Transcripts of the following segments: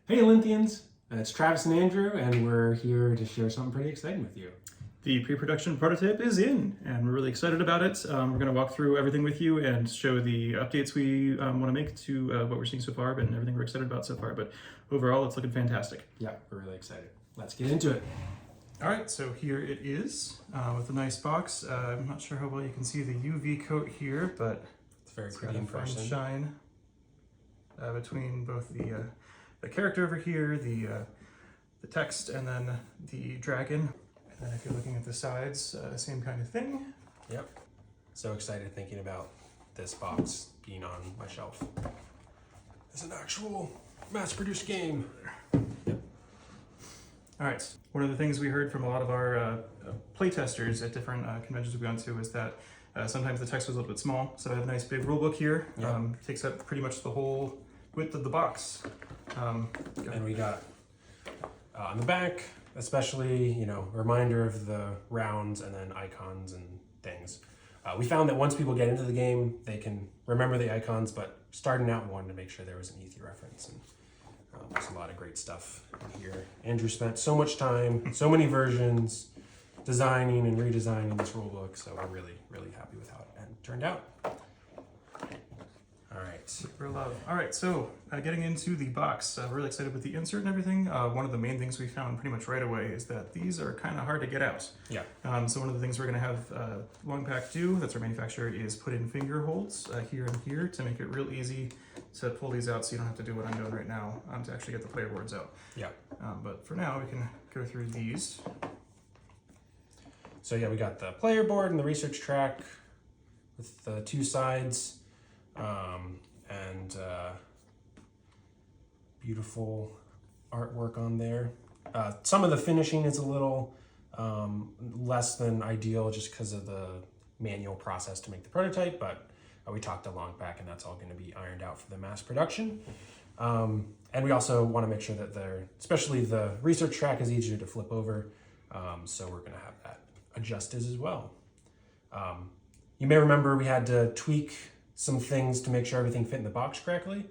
Hey Alinthians, it's Travis and Andrew, and we're here to share something pretty exciting with you. The pre-production prototype is in, and we're really excited about it. We're going to walk through everything with you and show the updates we want to make to what we're seeing so far and everything we're excited about so far. But overall, it's looking fantastic. Yeah, we're really excited. Let's get into it. All right, so here it is with a nice box. I'm not sure how well you can see the UV coat here, but It's very it's got pretty a in fine person. shine between both the character over here, the text, and then the dragon. And then if you're looking at the sides, same kind of thing. Yep. So excited thinking about this box being on my shelf. It's an actual mass-produced game. Yep. All right. One of the things we heard from a lot of our playtesters at different conventions we went to is that sometimes the text was a little bit small. So I have a nice big rule book here. Yeah. Takes up pretty much the whole width of the box. And we got on the back, especially, reminder of the rounds and then icons and things. We found that once people get into the game, they can remember the icons, but starting out, we wanted to make sure there was an easy reference. And there's a lot of great stuff in here. Andrew spent so much time, so many versions, designing and redesigning this rule book, so we're really, really happy with how it turned out. All right. Super love. All right, so getting into the box, we're really excited with the insert and everything. One of the main things we found pretty much right away is that these are kind of hard to get out. Yeah. So one of the things we're going to have Longpack do, that's our manufacturer, is put in finger holds here and here to make it real easy to pull these out so you don't have to do what I'm doing right now to actually get the player boards out. Yeah. But for now, we can go through these. So yeah, we got the player board and the research track with the two sides. And beautiful artwork on there. Some of the finishing is a little less than ideal just because of the manual process to make the prototype, but we talked to Longpack and that's all going to be ironed out for the mass production. And we also want to make sure that especially the research track is easier to flip over, so we're going to have that adjusted as well. You may remember we had to tweak some things to make sure everything fit in the box correctly.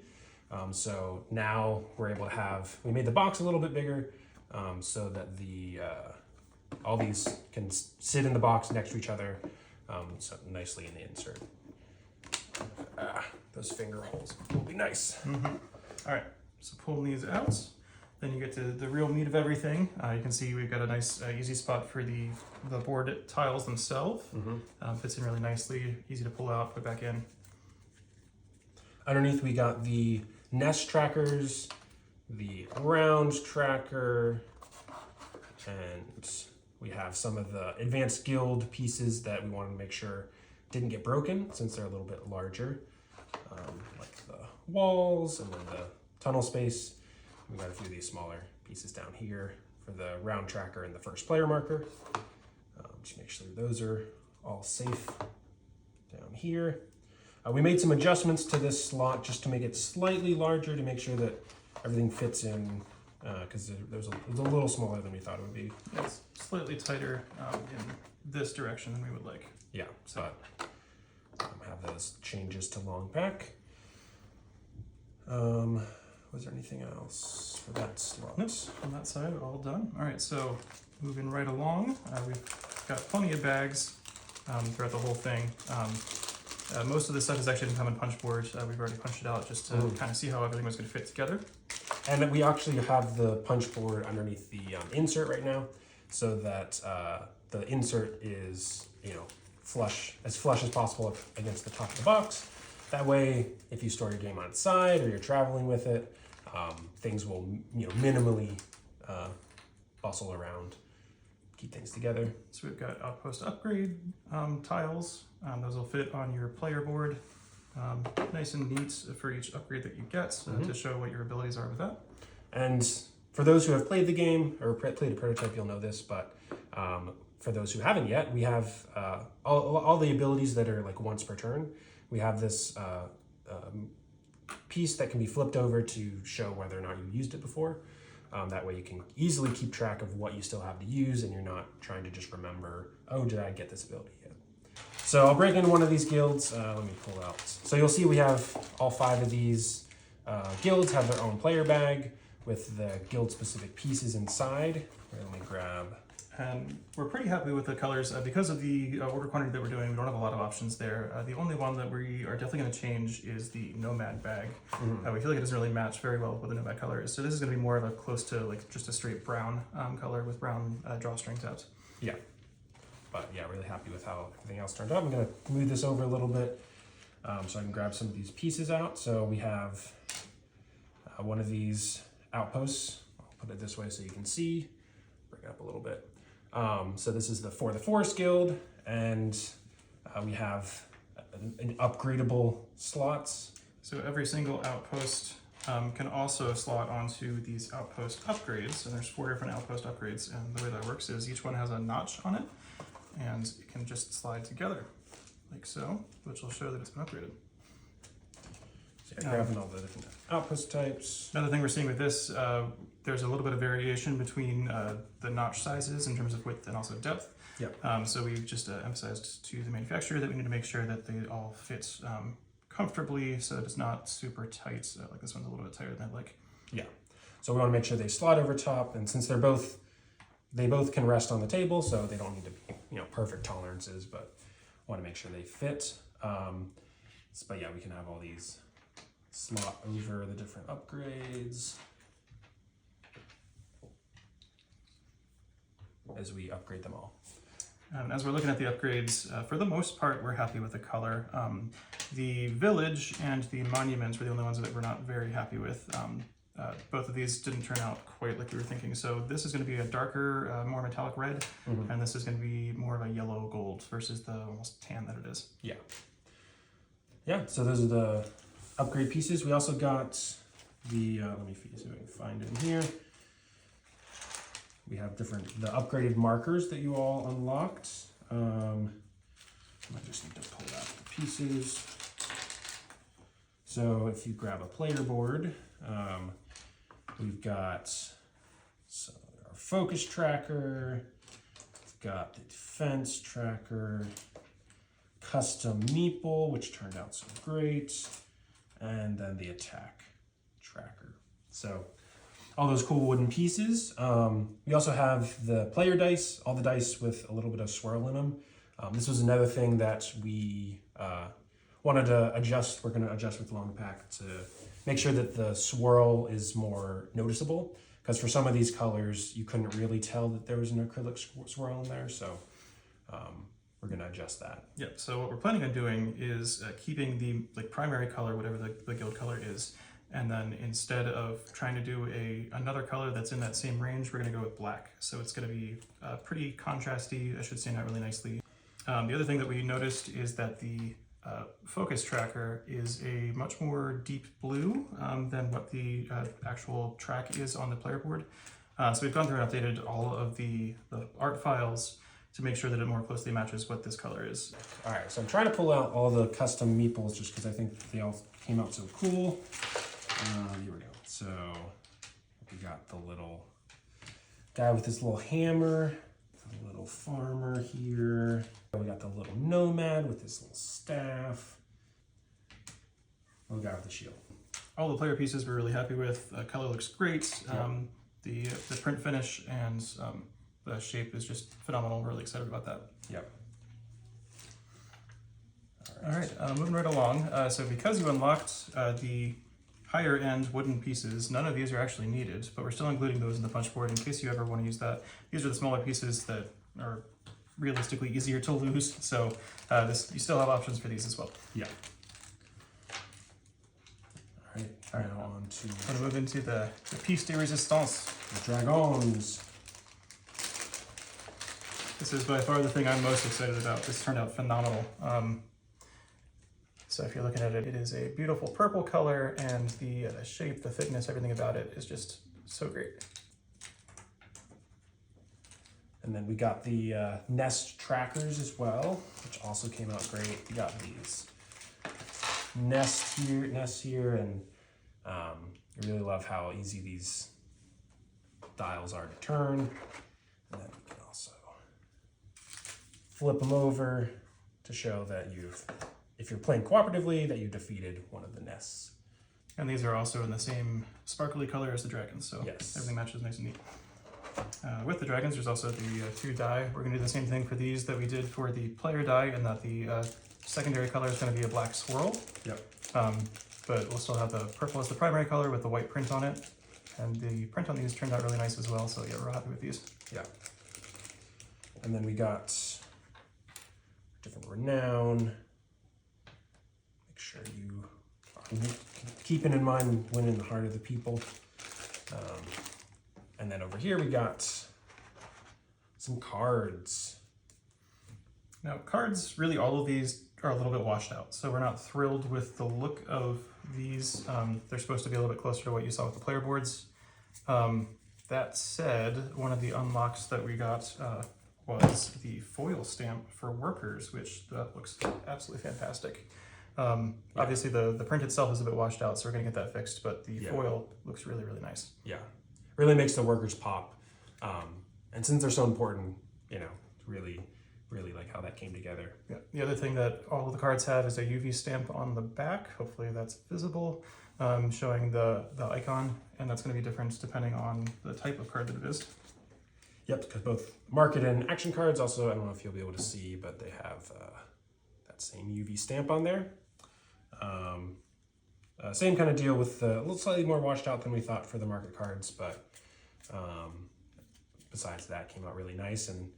So now we're able to we made the box a little bit bigger so that all these can sit in the box next to each other so nicely in the insert. Those finger holes will be nice. Mm-hmm. All right, so pulling these out, then you get to the real meat of everything. You can see we've got a nice easy spot for the board tiles themselves. Mm-hmm. Fits in really nicely, easy to pull out, put back in. Underneath we got the nest trackers, the round tracker, and we have some of the advanced guild pieces that we wanted to make sure didn't get broken since they're a little bit larger, like the walls and then the tunnel space. We got a few of these smaller pieces down here for the round tracker and the first player marker. Just make sure those are all safe down here. We made some adjustments to this slot just to make it slightly larger to make sure that everything fits in because it was a little smaller than we thought it would be. It's slightly tighter in this direction than we would like. Yeah, so have those changes to Longpack. Was there anything else for that slot? Nope, on that side, all done. All right, so moving right along, we've got plenty of bags throughout the whole thing. Most of this stuff is actually in common punch board. We've already punched it out just to kind of see how everything was going to fit together. And then we actually have the punch board underneath the insert right now, so that the insert is flush as possible up against the top of the box. That way, if you store your game on its side or you're traveling with it, things will minimally bustle around, keep things together. So we've got outpost upgrade tiles. Those will fit on your player board. Nice and neat for each upgrade that you get to show what your abilities are with that. And for those who have played the game or played a prototype, you'll know this, but for those who haven't yet, we have all the abilities that are like once per turn. We have this piece that can be flipped over to show whether or not you used it before. That way you can easily keep track of what you still have to use and you're not trying to just remember, oh, did I get this ability yet? So I'll break into one of these guilds. Let me pull out. So you'll see we have all 5 of these guilds have their own player bag. with the guild specific pieces inside. Let me grab. And we're pretty happy with the colors. Because of the order quantity that we're doing, we don't have a lot of options there. The only one that we are definitely going to change is the Nomad bag. We feel like it doesn't really match very well with what the Nomad color is. So this is going to be more of a close to like just a straight brown color with brown drawstring tabs. Yeah. But yeah, really happy with how everything else turned out. I'm going to move this over a little bit so I can grab some of these pieces out. So we have one of these outposts. I'll put it this way so you can see. Bring it up a little bit. So this is for the Forest Guild, and we have an upgradable slots. So every single outpost can also slot onto these outpost upgrades, and there's 4 different outpost upgrades, and the way that works is each one has a notch on it, and it can just slide together, like so, which will show that it's been upgraded. So yeah, grabbing all the different outpost types. Another thing we're seeing with this, there's a little bit of variation between the notch sizes in terms of width and also depth. Yep. So we've just emphasized to the manufacturer that we need to make sure that they all fit comfortably so that it's not super tight. Like this one's a little bit tighter than I'd like. Yeah. So we want to make sure they slide over top, and since they both can rest on the table, so they don't need to be perfect tolerances, but want to make sure they fit. But yeah, we can have all these slot over the different upgrades as we upgrade them all. As we're looking at the upgrades, for the most part, we're happy with the color. The village and the monuments were the only ones that we're not very happy with. Both of these didn't turn out quite like we were thinking. So this is going to be a darker, more metallic red, and this is going to be more of a yellow gold versus the almost tan that it is. Yeah. Yeah, so those are the upgrade pieces. We also got the, let me see if I can find it in here. We have the upgraded markers that you all unlocked. I just need to pull out the pieces. So if you grab a player board, we've got our focus tracker, we've got the defense tracker, custom meeple, which turned out so great, and then the attack tracker. So all those cool wooden pieces. We also have the player dice, all the dice with a little bit of swirl in them. This was another thing that we wanted to adjust. We're going to adjust with Long Pack to make sure that the swirl is more noticeable, because for some of these colors, you couldn't really tell that there was an acrylic swirl in there. So we're going to adjust that. Yep. So what we're planning on doing is keeping the primary color, whatever the guild color is, and then instead of trying to do another color that's in that same range, we're going to go with black. So it's going to be pretty contrasty. I should stand out really nicely. The other thing that we noticed is that the focus tracker is a much more deep blue than what the actual track is on the player board. So we've gone through and updated all of the art files to make sure that it more closely matches what this color is. All right, so I'm trying to pull out all the custom meeples just because I think they all came out so cool. Here we go. So we got the little guy with this little hammer, the little farmer here. We got the little nomad with his little staff. And the guy with the shield. All the player pieces we're really happy with. Color looks great. The print finish and the shape is just phenomenal. We're really excited about that. Yep. All right, moving right along. So because you unlocked the higher end wooden pieces, none of these are actually needed, but we're still including those in the punch board in case you ever want to use that. These are the smaller pieces that are realistically easier to lose, so you still have options for these as well. Yeah. All right. Now on to... I'm going to move into the piece de resistance. The dragons. This is by far the thing I'm most excited about. This turned out phenomenal. So if you're looking at it, it is a beautiful purple color, and the shape, the thickness, everything about it is just so great. And then we got the nest trackers as well, which also came out great. We got these nests here, and I really love how easy these dials are to turn. And then we can also flip them over to show that if you're playing cooperatively, that you defeated one of the nests. And these are also in the same sparkly color as the dragons, so Yes. everything matches nice and neat. With the dragons, there's also the 2 die. We're going to do the same thing for these that we did for the player die, and that the secondary color is going to be a black swirl. Yep. But we'll still have the purple as the primary color with the white print on it. And the print on these turned out really nice as well, so yeah, we're happy with these. Yeah. And then we got different renown. Make sure you are keeping in mind winning the heart of the people. And then over here we got some cards. Now, cards, really all of these are a little bit washed out, so we're not thrilled with the look of these. They're supposed to be a little bit closer to what you saw with the player boards. That said, one of the unlocks that we got was the foil stamp for workers, which looks absolutely fantastic. Obviously the print itself is a bit washed out, so we're gonna get that fixed, but the foil looks really, really nice. Yeah, really makes the workers pop. And since they're so important, really like how that came together. Yeah. The other thing that all of the cards have is a UV stamp on the back. Hopefully that's visible, showing the icon, and that's going to be different depending on the type of card that it is. Yep, because both market and action cards also, I don't know if you'll be able to see, but they have that same UV stamp on there. Same kind of deal with a little slightly more washed out than we thought for the market cards, but besides that, came out really nice. And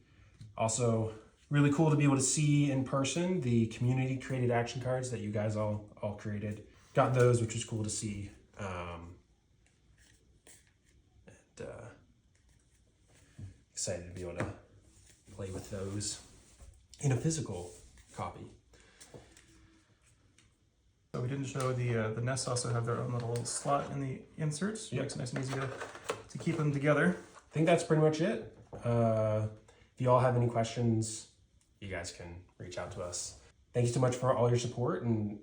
also really cool to be able to see in person the community created action cards that you guys all created. Got those, which was cool to see. Excited to be able to play with those in a physical copy. So we didn't show the nests also have their own little slot in the inserts. Yep. Makes it nice and easy to keep them together. I think that's pretty much it. If you all have any questions, you guys can reach out to us. Thank you so much for all your support, and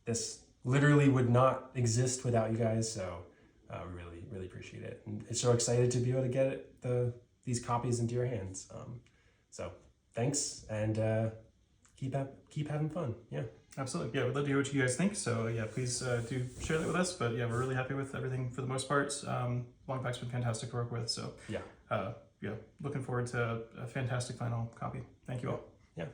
this literally would not exist without you guys, so we really appreciate it. And it's so excited to be able to get these copies into your hands. So thanks, and keep having fun. Yeah. Absolutely. Yeah, we'd love to hear what you guys think. So yeah, please do share that with us. But yeah, we're really happy with everything for the most part. Longpack's been fantastic to work with. So yeah, looking forward to a fantastic final copy. Thank you all. Yeah.